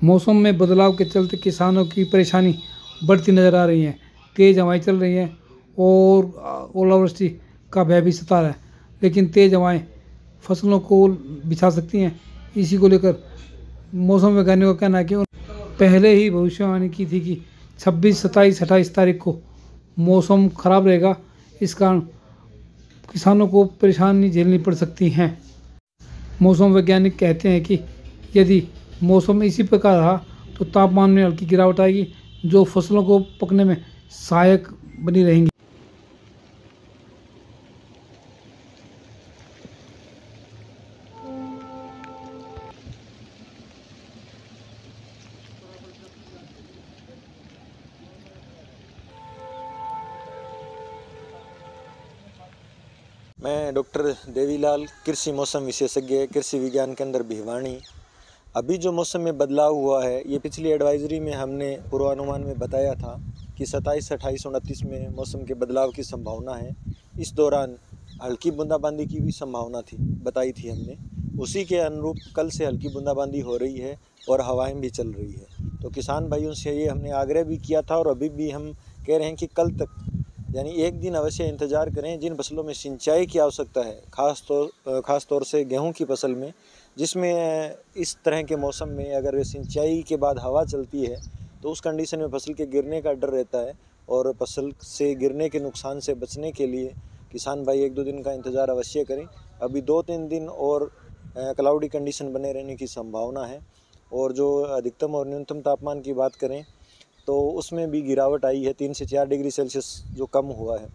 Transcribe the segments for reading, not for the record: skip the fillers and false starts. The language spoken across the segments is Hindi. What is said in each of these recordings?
मौसम में बदलाव के चलते किसानों की परेशानी बढ़ती नज़र आ रही है। तेज़ हवाएं चल रही हैं और ओलावृष्टि का भय भी सता रहा है, लेकिन तेज़ हवाएं फसलों को बिछा सकती हैं। इसी को लेकर मौसम वैज्ञानिकों का कहना है कि पहले ही भविष्यवाणी की थी कि 26, 27, 28 तारीख को मौसम खराब रहेगा। इस कारण किसानों को परेशानी झेलनी पड़ सकती हैं। मौसम वैज्ञानिक कहते हैं कि यदि मौसम इसी प्रकार रहा तो तापमान में हल्की गिरावट आएगी, जो फसलों को पकने में सहायक बनी रहेंगी। मैं डॉक्टर देवीलाल, कृषि मौसम विशेषज्ञ, कृषि विज्ञान केंद्र भिवानी। अभी जो मौसम में बदलाव हुआ है, ये पिछली एडवाइजरी में हमने पूर्वानुमान में बताया था कि 27, 28, 29 में मौसम के बदलाव की संभावना है। इस दौरान हल्की बूंदाबांदी की भी संभावना थी, बताई थी हमने। उसी के अनुरूप कल से हल्की बूंदाबांदी हो रही है और हवाएं भी चल रही है। तो किसान भाइयों से ये हमने आग्रह भी किया था और अभी भी हम कह रहे हैं कि कल तक यानी एक दिन अवश्य इंतज़ार करें। जिन फसलों में सिंचाई की आवश्यकता है, ख़ास तौर से गेहूं की फसल में, जिसमें इस तरह के मौसम में अगर सिंचाई के बाद हवा चलती है तो उस कंडीशन में फसल के गिरने का डर रहता है। और फसल से गिरने के नुकसान से बचने के लिए किसान भाई 1-2 दिन का इंतज़ार अवश्य करें। अभी 2-3 दिन और क्लाउडी कंडीशन बने रहने की संभावना है। और जो अधिकतम और न्यूनतम तापमान की बात करें तो उसमें भी गिरावट आई है। 3 से 4 डिग्री सेल्सियस जो कम हुआ है,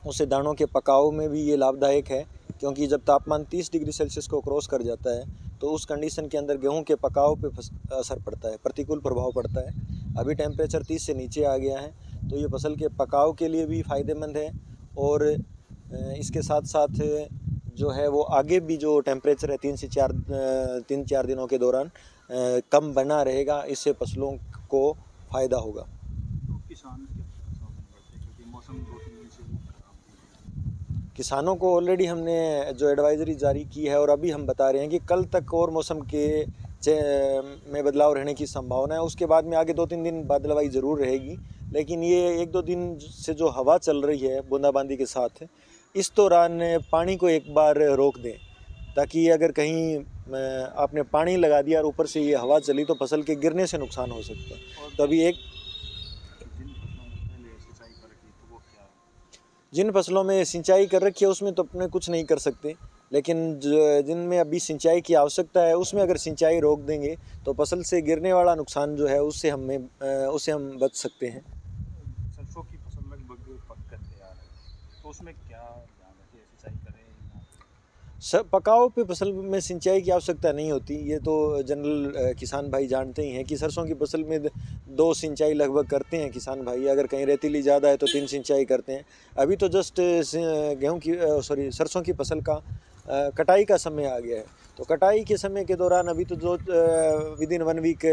उससे दानों के पकाव में भी ये लाभदायक है, क्योंकि जब तापमान 30 डिग्री सेल्सियस को क्रॉस कर जाता है तो उस कंडीशन के अंदर गेहूं के पकाव पे असर पड़ता है, प्रतिकूल प्रभाव पड़ता है। अभी टेम्परेचर 30 से नीचे आ गया है, तो ये फसल के पकाव के लिए भी फ़ायदेमंद है। और इसके साथ साथ जो है वो आगे भी जो टेम्परेचर है 3-4 दिनों के दौरान कम बना रहेगा। इससे फसलों को फ़ायदा होगा। तो किसान क्या सावधानी बरतें, क्योंकि मौसम 2-3 दिन से वो खराब है। किसानों को ऑलरेडी हमने जो एडवाइजरी जारी की है और अभी हम बता रहे हैं कि कल तक और मौसम के में बदलाव रहने की संभावना है। उसके बाद में आगे 2-3 दिन बादलवाई ज़रूर रहेगी, लेकिन ये 1-2 दिन से जो हवा चल रही है बूंदाबांदी के साथ, इस दौरान पानी को एक बार रोक दें, ताकि अगर कहीं आपने पानी लगा दिया और ऊपर से ये हवा चली तो फसल के गिरने से नुकसान हो सकता है। तो अभी जिन फसलों में सिंचाई कर रखी है उसमें तो अपने कुछ नहीं कर सकते, लेकिन जिनमें अभी सिंचाई की आवश्यकता है उसमें अगर सिंचाई रोक देंगे तो फसल से गिरने वाला नुकसान जो है उससे हम बच सकते हैं। सरसों की फसल लगभग पक कर तैयार है, तो उसमें क्या ध्यान रखें, सिंचाई करें या पकाव पे फसल में सिंचाई की आवश्यकता नहीं होती। ये तो जनरल किसान भाई जानते ही हैं कि सरसों की फसल में 2 सिंचाई लगभग करते हैं किसान भाई। अगर कहीं रेतीली ज़्यादा है तो 3 सिंचाई करते हैं। अभी तो जस्ट सरसों की फसल का कटाई का समय आ गया है, तो कटाई के समय के दौरान अभी तो जो विदिन 1 वीक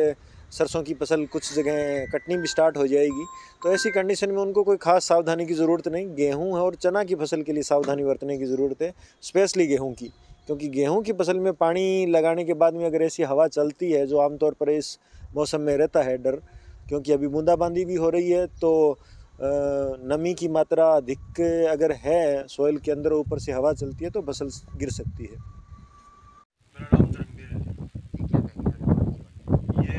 सरसों की फसल कुछ जगह कटनी भी स्टार्ट हो जाएगी। तो ऐसी कंडीशन में उनको कोई खास सावधानी की ज़रूरत नहीं। गेहूं और चना की फसल के लिए सावधानी बरतने की ज़रूरत है, स्पेशली गेहूं की, क्योंकि गेहूं की फसल में पानी लगाने के बाद में अगर ऐसी हवा चलती है, जो आमतौर पर इस मौसम में रहता है डर, क्योंकि अभी बूंदाबांदी भी हो रही है, तो नमी की मात्रा अधिक अगर है सॉइल के अंदर, ऊपर से हवा चलती है तो फसल गिर सकती है। मेरा नाम धर्मवीर है। ये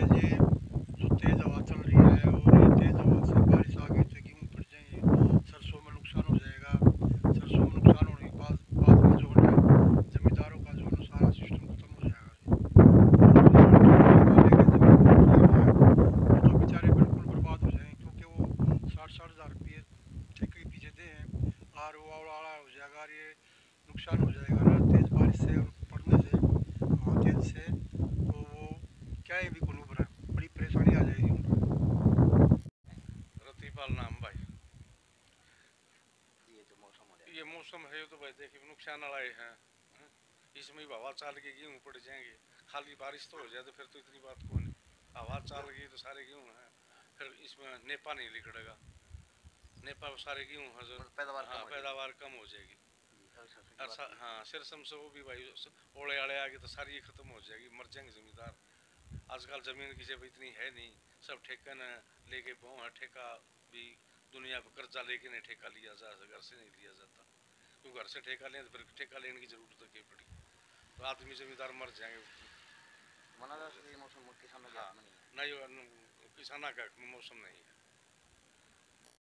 जो तेज़ हवा चल रही है और ये तेज़ हवा से बारिश आ गई तो गेहूँ फट जाएंगे, सरसों में नुकसान हो जाएगा। सरसों में नुकसान होने के बाद में जो है जमींदारों का जो सारा सिस्टम खत्म हो जाएगा। वो तो बेचारे बिल्कुल बर्बाद हो जाएंगे, क्योंकि वो 60-60 हज़ार रुपये ठेके के पीछे दे हैं और वो आड़ा हो जाएगा और ये नुकसान हो जाएगा ना तेज़ बारिश से और पड़ने से, हवा तेज़ से, तो वो क्या है भी को बड़ी परेशानी आ जाएगी उनको। रतीपाल नाम भाई। ये मौसम है तो भाई देखिए नुकसान वाला है। इसमें हवा चाल के गेहूँ पड़ जाएंगे। खाली बारिश तो हो जाए तो फिर तो इतनी बात कौन है, हवा चाल गई तो सारे गेहूँ हैं, फिर इसमें नेपा नहीं लिखड़ेगा। नेपा सारे गेहूँ है जो पैदावार कम हो जाएगी। हाँ, सिरसम से वो भी भाई ओले आड़े आ गए तो सारी खत्म हो जाएगी, मर जाएंगे जमींदार। आजकल ज़मीन की जब इतनी है नहीं, सब ठेका न लेके पाँव है। ठेका भी दुनिया को कर्जा लेके नहीं ठेका लिया जा, घर से नहीं लिया जाता। तो घर से ठेका लें तो फिर ठेका लेने की ज़रूरत तो क्या पड़ी, तो आदमी ज़मींदार मर जाएंगे। मना जा ये मौसम किसानों के हाँ, हाथ में नहीं है। नहीं किसाना का मौसम नहीं है।